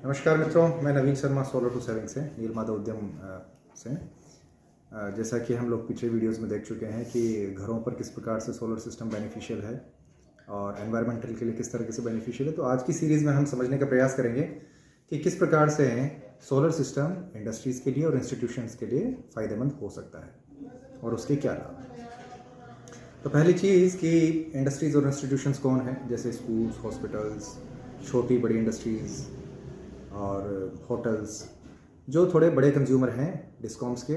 नमस्कार मित्रों, मैं नवीन शर्मा सोलर टू सेविंग से नीलमाधव उद्यम से। जैसा कि हम लोग पिछले वीडियोस में देख चुके हैं कि घरों पर किस प्रकार से सोलर सिस्टम बेनिफिशियल है और एनवायरमेंटल के लिए किस तरह से बेनिफिशियल है। तो आज की सीरीज़ में हम समझने का प्रयास करेंगे कि किस प्रकार से सोलर सिस्टम इंडस्ट्रीज़ के लिए और इंस्टीट्यूशंस के लिए फ़ायदेमंद हो सकता है और उसके क्या लाभ। तो पहली चीज़ कि इंडस्ट्रीज़ और इंस्टीट्यूशंस कौन हैं, जैसे स्कूल्स, हॉस्पिटल्स, छोटी बड़ी इंडस्ट्रीज़ और होटल्स, जो थोड़े बड़े कंज्यूमर हैं डिस्कॉम्स के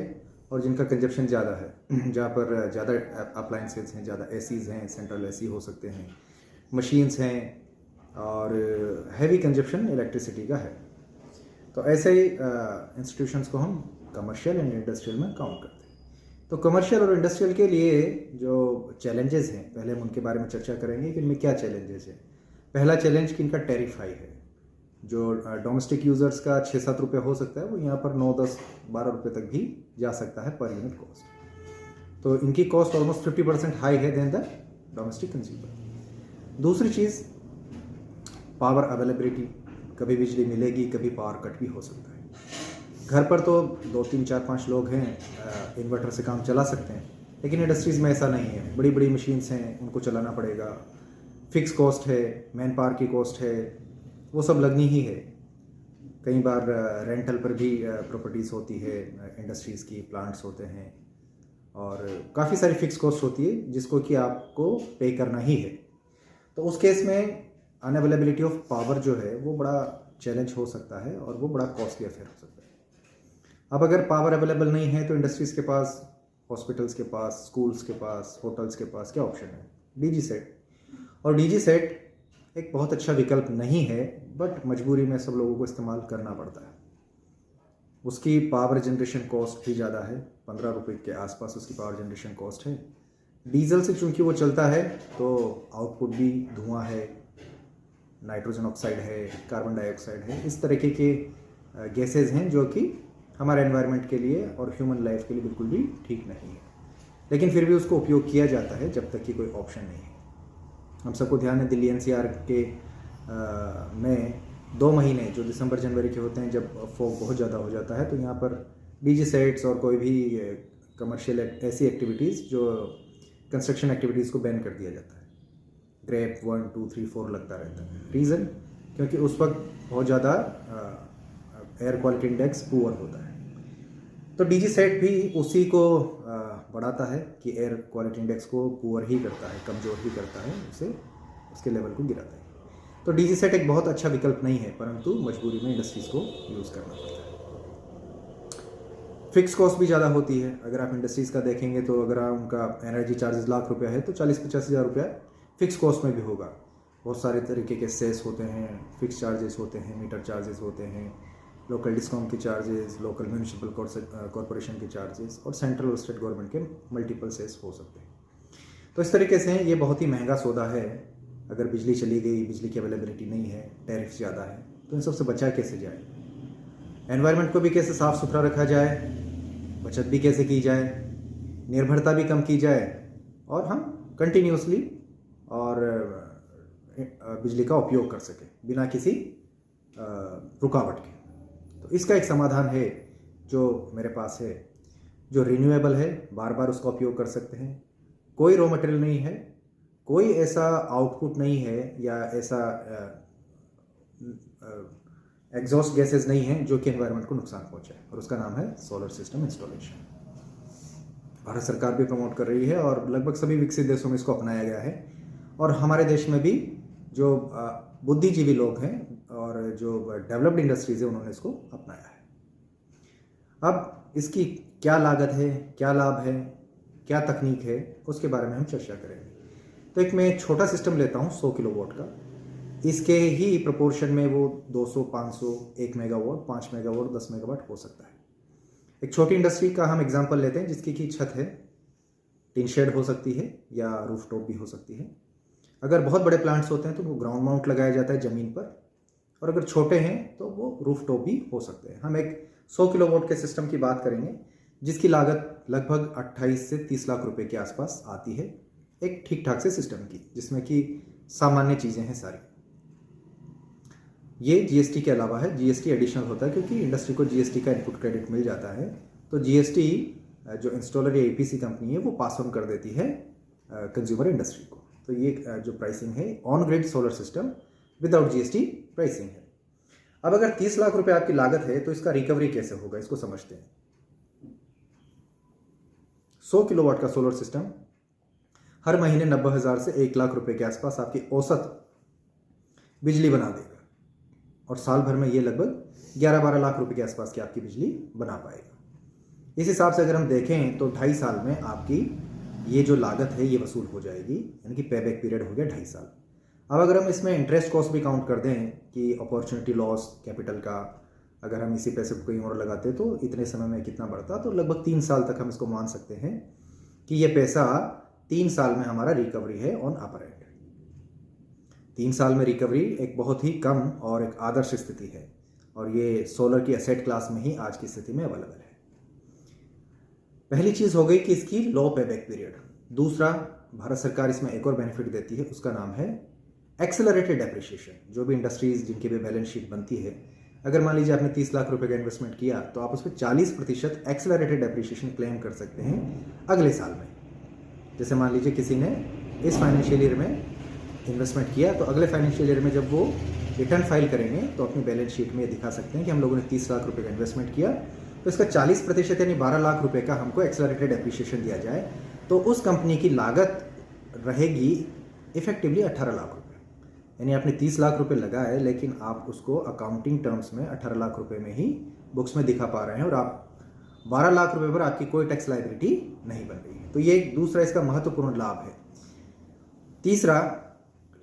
और जिनका कंजप्शन ज़्यादा है, जहाँ पर ज़्यादा अप्लाइंसेस हैं, ज़्यादा एसीज़ हैं, सेंट्रल एसी हो सकते हैं, मशीन्स हैं और हैवी कंजप्शन इलेक्ट्रिसिटी का है। तो ऐसे ही इंस्टीट्यूशंस को हम कमर्शियल एंड इंडस्ट्रियल में काउंट करते हैं। तो कमर्शियल और इंडस्ट्रियल के लिए जो चैलेंजेस हैं, पहले हम उनके बारे में चर्चा करेंगे कि इनमें क्या चैलेंजेस हैं। पहला चैलेंज कि इनका टैरिफ हाई है। जो डोमेस्टिक यूज़र्स का 6-7 रुपये हो सकता है, वो यहाँ पर 9, 10, 12 रुपये तक भी जा सकता है पर यूनिट कॉस्ट। तो इनकी कॉस्ट ऑलमोस्ट 50% हाई है देन द डोमेस्टिक कंज्यूमर। दूसरी चीज़, पावर अवेलेबिलिटी। कभी बिजली मिलेगी, कभी पावर कट भी हो सकता है। घर पर तो 2, 3, 4, 5 लोग हैं, इन्वर्टर से काम चला सकते हैं, लेकिन इंडस्ट्रीज़ में ऐसा नहीं है। बड़ी बड़ी मशीन्स हैं, उनको चलाना पड़ेगा, फिक्स कॉस्ट है, मैन पावर की कॉस्ट है, वो सब लगनी ही है। कई बार रेंटल पर भी प्रॉपर्टीज़ होती है, इंडस्ट्रीज़ की प्लांट्स होते हैं और काफ़ी सारी फिक्स कॉस्ट होती है जिसको कि आपको पे करना ही है। तो उस केस में अनअवेलेबिलिटी ऑफ पावर जो है वो बड़ा चैलेंज हो सकता है और वो बड़ा कॉस्टली अफेयर हो सकता है। अब अगर पावर अवेलेबल नहीं है तो इंडस्ट्रीज़ के पास, हॉस्पिटल्स के पास, स्कूल्स के पास, होटल्स के पास क्या ऑप्शन है? DG set. और डीजी सेट एक बहुत अच्छा विकल्प नहीं है, बट मजबूरी में सब लोगों को इस्तेमाल करना पड़ता है। उसकी पावर जनरेशन कॉस्ट भी ज़्यादा है, 15 रुपये के आसपास उसकी पावर जनरेशन कॉस्ट है। डीजल से चूंकि वो चलता है तो आउटपुट भी धुआं है, नाइट्रोजन ऑक्साइड है, कार्बन डाइऑक्साइड है, इस तरीके के गैसेज हैं जो कि हमारे एनवायरनमेंट के लिए और ह्यूमन लाइफ के लिए बिल्कुल भी ठीक नहीं है। लेकिन फिर भी उसको उपयोग किया जाता है जब तक कि कोई ऑप्शन नहीं है। हम सबको ध्यान है, दिल्ली एनसीआर के में 2 महीने जो दिसंबर जनवरी के होते हैं, जब फॉग बहुत ज़्यादा हो जाता है, तो यहाँ पर डीजी सेट्स और कोई भी कमर्शियल ऐसी एक्टिविटीज़ जो कंस्ट्रक्शन एक्टिविटीज़ को बैन कर दिया जाता है। ग्रेप 1, 2, 3, 4 लगता रहता है। रीज़न, क्योंकि उस वक्त बहुत ज़्यादा एयर क्वालिटी इंडेक्स पुअर होता है। तो डीजी सेट भी उसी को बढ़ाता है कि एयर क्वालिटी इंडेक्स को पुअर ही करता है, कमज़ोर ही करता है, उसे उसके लेवल को गिराता है। तो डीजी सेट एक बहुत अच्छा विकल्प नहीं है, परंतु मजबूरी में इंडस्ट्रीज़ को यूज़ करना पड़ता है। फिक्स कॉस्ट भी ज़्यादा होती है। अगर आप इंडस्ट्रीज़ का देखेंगे तो अगर उनका एनर्जी चार्जेस लाख रुपया है तो 40-50 हज़ार रुपया फिक्स कॉस्ट में भी होगा। बहुत सारे तरीके के सेस होते हैं, फिक्स चार्जेस होते हैं, मीटर चार्जेस होते हैं, लोकल डिस्कॉम के चार्जेस, लोकल म्यूनिसिपल कॉरपोरेशन के चार्जेस और सेंट्रल और स्टेट गवर्नमेंट के मल्टीपल सेस हो सकते हैं। तो इस तरीके से ये बहुत ही महंगा सौदा है। अगर बिजली चली गई, बिजली की अवेलेबिलिटी नहीं है, टैरिफ ज़्यादा है, तो इन सबसे बचा कैसे जाए? एनवायरनमेंट को भी कैसे साफ़ सुथरा रखा जाए, बचत भी कैसे की जाए, निर्भरता भी कम की जाए और हम कंटिन्यूसली और बिजली का उपयोग कर सकें बिना किसी रुकावट के। तो इसका एक समाधान है जो मेरे पास है, जो रिन्यूएबल है, बार बार उसका उपयोग कर सकते हैं। कोई रॉ मटेरियल नहीं है, कोई ऐसा आउटपुट नहीं है या ऐसा एग्जॉस्ट गैसेस नहीं है जो कि एनवायरनमेंट को नुकसान पहुंचाए, और उसका नाम है सोलर सिस्टम इंस्टॉलेशन। भारत सरकार भी प्रमोट कर रही है और लगभग सभी विकसित देशों में इसको अपनाया गया है, और हमारे देश में भी जो बुद्धिजीवी लोग हैं और जो डेवलप्ड इंडस्ट्रीज है उन्होंने इसको अपनाया है। अब इसकी क्या लागत है, क्या लाभ है, क्या तकनीक है, उसके बारे में हम चर्चा करेंगे। तो एक मैं छोटा सिस्टम लेता हूँ 100 किलोवाट का। इसके ही प्रोपोर्शन में वो 200, 500, 1 मेगावाट, 5 मेगावाट, 10 मेगावाट हो सकता है। एक छोटी इंडस्ट्री का हम एग्जांपल लेते हैं जिसकी की छत है, टिन शेड हो सकती है या रूफ टॉप भी हो सकती है। अगर बहुत बड़े प्लांट्स होते हैं तो वो ग्राउंड माउंट लगाया जाता है ज़मीन पर, और अगर छोटे हैं तो वो रूफ टॉप भी हो सकते हैं। हम एक 100 किलोवाट के सिस्टम की बात करेंगे जिसकी लागत लगभग 28 से 30 लाख रुपए के आसपास आती है, एक ठीक ठाक से सिस्टम की, जिसमें कि सामान्य चीज़ें हैं सारी। ये जीएसटी के अलावा है, जीएसटी एडिशनल होता है क्योंकि इंडस्ट्री को जीएसटी का इनपुट क्रेडिट मिल जाता है। तो जीएसटी जो इंस्टॉलर या एपीसी कंपनी है वो पास ऑन कर देती है कंज्यूमर इंडस्ट्री को। तो ये जो प्राइसिंग है on grid solar system without GST pricing है। अब अगर 30 लाख रुपए आपकी लागत है तो इसका रिकवरी कैसे होगा, इसको समझते हैं। 100 किलोवाट का सोलर सिस्टम हर महीने 90,000 से 1 लाख रुपए के आसपास आपकी औसत बिजली बना देगा और साल भर में ये लगभग 11-12 लाख रुपए के आसपास की आपकी बिजली बना पाएगा। इस हिसाब से अगर हम देखें तो 2.5 साल में आपकी ये जो लागत है ये वसूल हो जाएगी, यानी कि पेबैक पीरियड हो गया 2.5 साल। अब अगर हम इसमें इंटरेस्ट कॉस्ट भी काउंट कर दें कि अपॉर्चुनिटी लॉस कैपिटल का, अगर हम इसी पैसे को कहीं और लगाते तो इतने समय में कितना बढ़ता, तो लगभग 3 साल तक हम इसको मान सकते हैं कि ये पैसा 3 साल में हमारा रिकवरी है ऑन अपर एंड। 3 साल में रिकवरी एक बहुत ही कम और एक आदर्श स्थिति है और ये सोलर की एसेट क्लास में ही आज की स्थिति में अवेलेबल है। पहली चीज़ हो गई कि इसकी लो पेबैक पीरियड। दूसरा, भारत सरकार इसमें एक और बेनिफिट देती है, उसका नाम है एक्सेलरेटेड डेप्रिसिएशन। जो भी इंडस्ट्रीज जिनकी भी बैलेंस शीट बनती है, अगर मान लीजिए आपने 30 लाख रुपए का इन्वेस्टमेंट किया तो आप उस पर 40% एक्सेलरेटेड डेप्रिसिएशन क्लेम कर सकते हैं अगले साल में। जैसे मान लीजिए किसी ने इस फाइनेंशियल ईयर में इन्वेस्टमेंट किया तो अगले फाइनेंशियल ईयर में जब वो रिटर्न फाइल करेंगे तो अपनी बैलेंस शीट में दिखा सकते हैं कि हम लोगों ने 30 लाख रुपए का इन्वेस्टमेंट किया तो इसका 40% यानी 12 लाख रुपए का हमको एक्सेलरेटेड डेप्रिसिएशन दिया जाए, तो उस कंपनी की लागत रहेगी इफेक्टिवली 18 लाख रुपए। यानी आपने 30 लाख रुपए लगाए लेकिन आप उसको अकाउंटिंग टर्म्स में 18 लाख रुपए में ही बुक्स में दिखा पा रहे हैं और आप 12 लाख रुपए पर आपकी कोई टैक्स लायबिलिटी नहीं बन रही है। तो ये दूसरा इसका महत्वपूर्ण लाभ है। तीसरा,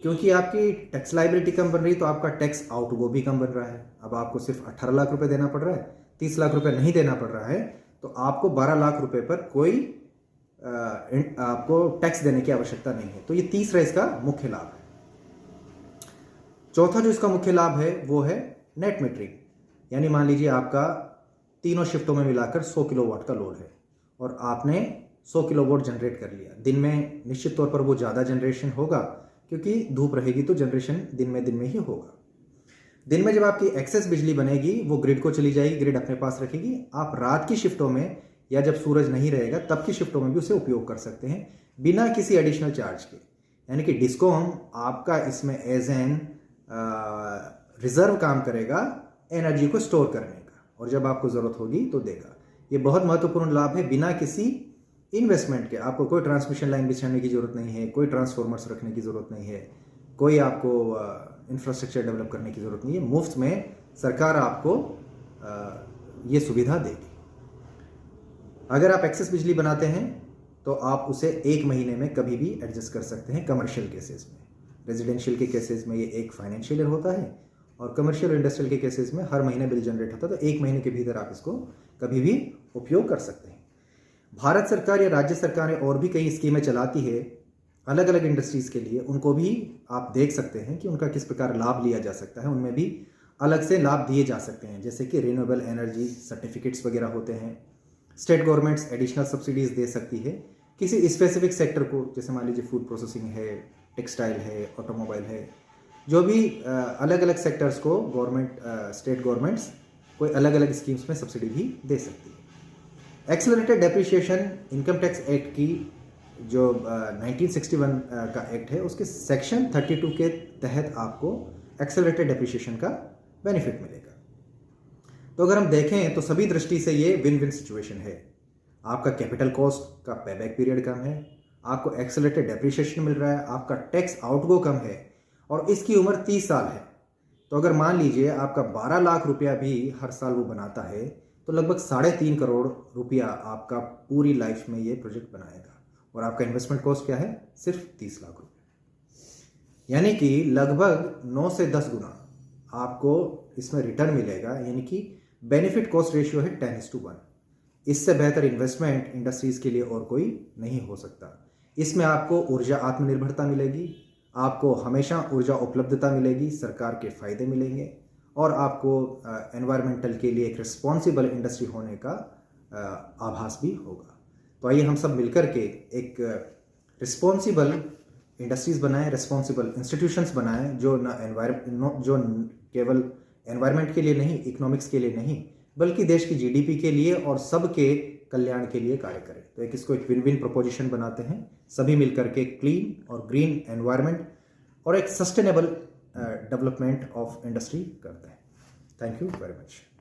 क्योंकि आपकी टैक्स लायबिलिटी कम बन रही तो आपका टैक्स आउटगो भी कम बन रहा है। अब आपको सिर्फ 18 लाख रुपए देना पड़ रहा है, 30 लाख रुपए नहीं देना पड़ रहा है, तो आपको 12 लाख रुपए पर कोई आपको टैक्स देने की आवश्यकता नहीं है। तो ये तीसरा इसका मुख्य लाभ है। चौथा जो इसका मुख्य लाभ है वो है नेट मीटरिंग। यानी मान लीजिए आपका तीनों शिफ्टों में मिलाकर 100 किलोवाट का लोड है और आपने 100 किलोवाट जनरेट कर लिया। दिन में निश्चित तौर पर वो ज़्यादा जनरेशन होगा क्योंकि धूप रहेगी तो जनरेशन दिन में ही होगा। दिन में जब आपकी एक्सेस बिजली बनेगी वो ग्रिड को चली जाएगी, ग्रिड अपने पास रखेगी। आप रात की शिफ्टों में या जब सूरज नहीं रहेगा तब की शिफ्टों में भी उसे उपयोग कर सकते हैं बिना किसी एडिशनल चार्ज के। यानी कि डिस्कॉम आपका इसमें एज एन रिजर्व काम करेगा एनर्जी को स्टोर करने का, और जब आपको ज़रूरत होगी तो देगा। ये बहुत महत्वपूर्ण लाभ है। बिना किसी इन्वेस्टमेंट के आपको कोई ट्रांसमिशन लाइन बिछाने की ज़रूरत नहीं है, कोई ट्रांसफॉर्मर्स रखने की ज़रूरत नहीं है, कोई आपको इंफ्रास्ट्रक्चर डेवलप करने की ज़रूरत नहीं है। मुफ्त में सरकार आपको ये सुविधा देगी। अगर आप एक्सेस बिजली बनाते हैं तो आप उसे 1 महीने में कभी भी एडजस्ट कर सकते हैं कमर्शियल केसेस में। रेजिडेंशियल के केसेस में ये एक फाइनेंशियल ईयर होता है और कमर्शियल इंडस्ट्रियल के केसेस में हर महीने बिल जनरेट होता है, तो 1 महीने के भीतर आप इसको कभी भी उपयोग कर सकते हैं। भारत सरकार या राज्य सरकारें और भी कई स्कीमें चलाती है अलग अलग इंडस्ट्रीज़ के लिए, उनको भी आप देख सकते हैं कि उनका किस प्रकार लाभ लिया जा सकता है। उनमें भी अलग से लाभ दिए जा सकते हैं, जैसे कि रिन्यूएबल एनर्जी सर्टिफिकेट्स वगैरह होते हैं। स्टेट गवर्नमेंट्स एडिशनल सब्सिडीज़ दे सकती है किसी स्पेसिफिक सेक्टर को, जैसे मान लीजिए फूड प्रोसेसिंग है, टेक्सटाइल है, ऑटोमोबाइल है, जो भी अलग अलग सेक्टर्स को गवर्नमेंट स्टेट गवर्नमेंट्स कोई अलग अलग स्कीम्स में सब्सिडी भी दे सकती है। Accelerated depreciation income tax act की जो 1961 का एक्ट है उसके सेक्शन 32 के तहत आपको एक्सेलरेटेड डेप्रिसिएशन का बेनिफिट मिलेगा। तो अगर हम देखें तो सभी दृष्टि से ये विन विन सिचुएशन है। आपका कैपिटल कॉस्ट का पेबैक पीरियड कम है, आपको एक्सेलरेटेड डेप्रिसिएशन मिल रहा है, आपका टैक्स आउटगो कम है और इसकी उम्र 30 साल है। तो अगर मान लीजिए आपका 12 लाख रुपया भी हर साल वो बनाता है तो लगभग 3.5 करोड़ रुपया आपका पूरी लाइफ में ये प्रोजेक्ट बनाएगा और आपका इन्वेस्टमेंट कॉस्ट क्या है? सिर्फ 30 लाख रुपये। यानी कि लगभग 9 से 10 गुना आपको इसमें रिटर्न मिलेगा। यानी कि बेनिफिट कॉस्ट रेशियो है 10:1। इससे बेहतर इन्वेस्टमेंट इंडस्ट्रीज के लिए और कोई नहीं हो सकता। इसमें आपको ऊर्जा आत्मनिर्भरता मिलेगी, आपको हमेशा ऊर्जा उपलब्धता मिलेगी, सरकार के फायदे मिलेंगे और आपको एनवायरमेंटल के लिए एक रिस्पॉन्सिबल इंडस्ट्री होने का आभास भी होगा। तो आइए हम सब मिलकर के एक रिस्पॉन्सिबल इंडस्ट्रीज बनाएं, रिस्पॉन्सिबल इंस्टीट्यूशंस बनाएं जो जो केवल एनवायरनमेंट के लिए नहीं, इकोनॉमिक्स के लिए नहीं, बल्कि देश की जीडीपी के लिए और सबके कल्याण के लिए कार्य करें। तो इसको एक विन विन प्रोपोजिशन बनाते हैं, सभी मिलकर के क्लीन और ग्रीन एनवायरनमेंट और एक सस्टेनेबल डेवलपमेंट ऑफ इंडस्ट्री करते हैं। Thank you very much.